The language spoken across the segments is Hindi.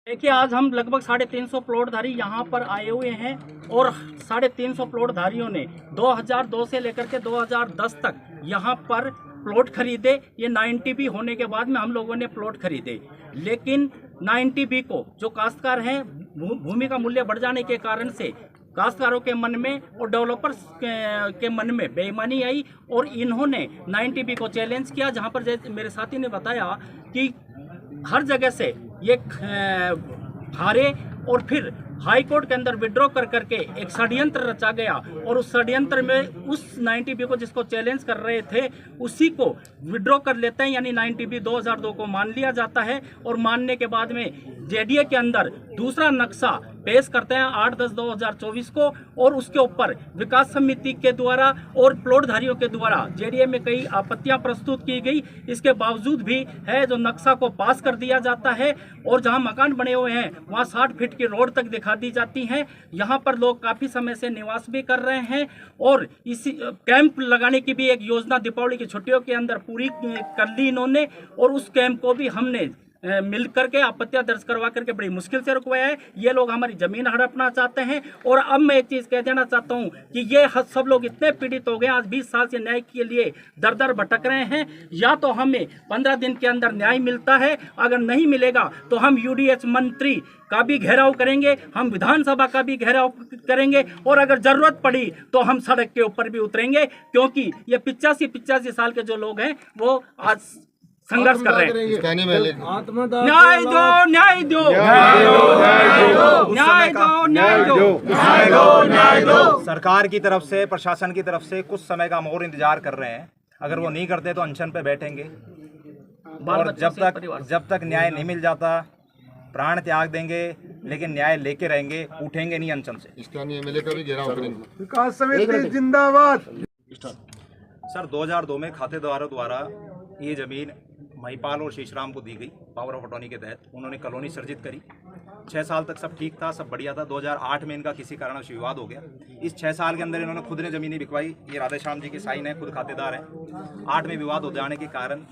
देखिए, आज हम लगभग 350 प्लॉटधारी यहाँ पर आए हुए हैं और 350 प्लॉटधारियों ने 2002 से लेकर के 2010 तक यहाँ पर प्लॉट खरीदे। ये 90B होने के बाद में हम लोगों ने प्लॉट खरीदे, लेकिन 90B को जो काश्तकार हैं, भूमि का मूल्य बढ़ जाने के कारण से काश्तकारों के मन में और डेवलपर्स के मन में बेईमानी आई और इन्होंने 90B को चैलेंज किया। जहाँ पर जैसे मेरे साथी ने बताया कि हर जगह से ये हारे और फिर हाई कोर्ट के अंदर विड्रॉ कर करके एक षड्यंत्र रचा गया और उस षड्यंत्र में उस 90B को जिसको चैलेंज कर रहे थे उसी को विड्रॉ कर लेते हैं, यानी 90B 2002 को मान लिया जाता है और मानने के बाद में जेडीए के अंदर दूसरा नक्शा पेश करते हैं 8/10/2024 को और उसके ऊपर विकास समिति के द्वारा और प्लॉटधारियों के द्वारा जेडीए में कई आपत्तियां प्रस्तुत की गई। इसके बावजूद भी है जो नक्शा को पास कर दिया जाता है और जहां मकान बने हुए हैं वहां 60 फीट की रोड तक दिखा दी जाती है। यहां पर लोग काफी समय से निवास भी कर रहे हैं और इसी कैंप लगाने की भी एक योजना दीपावली की छुट्टियों के अंदर पूरी कर ली इन्होंने और उस कैंप को भी हमने मिल करके आपत्तियां दर्ज करवा करके बड़ी मुश्किल से रुकवाया है। ये लोग हमारी जमीन हड़पना चाहते हैं और अब मैं एक चीज कह देना चाहता हूं कि ये सब लोग इतने पीड़ित हो गए, आज 20 साल से न्याय के लिए दर दर भटक रहे हैं। या तो हमें 15 दिन के अंदर न्याय मिलता है, अगर नहीं मिलेगा तो हम यूडीएच मंत्री का भी घेराव करेंगे, हम विधानसभा का भी घेराव करेंगे और अगर जरूरत पड़ी तो हम सड़क के ऊपर भी उतरेंगे, क्योंकि ये 85 साल के जो लोग हैं वो आज संघर्ष कर रहे हैं। न्याय दो, न्याय दो, न्याय दो, न्याय दो। सरकार की तरफ से, प्रशासन की तरफ से कुछ समय का हम और इंतजार कर रहे हैं। अगर वो नहीं करते तो अनशन पे बैठेंगे और जब तक न्याय नहीं मिल जाता प्राण त्याग देंगे, लेकिन न्याय लेके रहेंगे, उठेंगे नहीं अनशन से। स्थानीय एमएलए का भी घेराव करेंगे। विकास समिति जिंदाबाद। सर 2002 में खातेदारों द्वारा ये जमीन महिपाल और शेषराम को दी गई पावर ऑफ अटॉर्नी के तहत। उन्होंने कॉलोनी सर्जित करी। 6 साल तक सब ठीक था, सब बढ़िया था। 2008 में इनका किसी कारणवश विवाद हो गया। इस 6 साल के अंदर इन्होंने खुद ने जमीनें बिकवाई। ये राधेश्याम जी की साइन है, खुद खातेदार हैं। 8 में विवाद हो जाने के कारण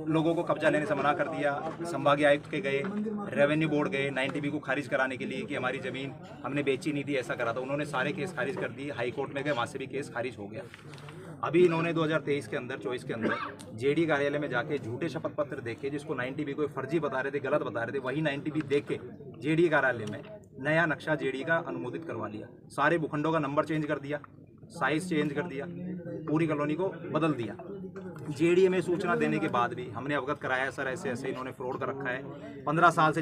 लोगों को कब्जा लेने से मना कर दिया। संभागीय आयुक्त के गए, रेवेन्यू बोर्ड गए 90B को खारिज कराने के लिए कि हमारी ज़मीन हमने बेची नहीं थी, ऐसा करा था। उन्होंने सारे केस खारिज कर दिए। हाई कोर्ट में गए, वहाँ से भी केस खारिज हो गया। अभी इन्होंने 2023 के अंदर 24 के अंदर जेडी कार्यालय में जाके झूठे शपथ पत्र देखे, जिसको 90B को फर्जी बता रहे थे, गलत बता रहे थे, वही 90B देख के जेडी कार्यालय में नया नक्शा जेडी का अनुमोदित करवा लिया। सारे भूखंडों का नंबर चेंज कर दिया, साइज चेंज कर दिया, पूरी कॉलोनी को बदल दिया। जेडीए में सूचना देने के बाद भी हमने अवगत कराया, सर ऐसे ऐसे इन्होंने फ्रॉड कर रखा है। 15 साल से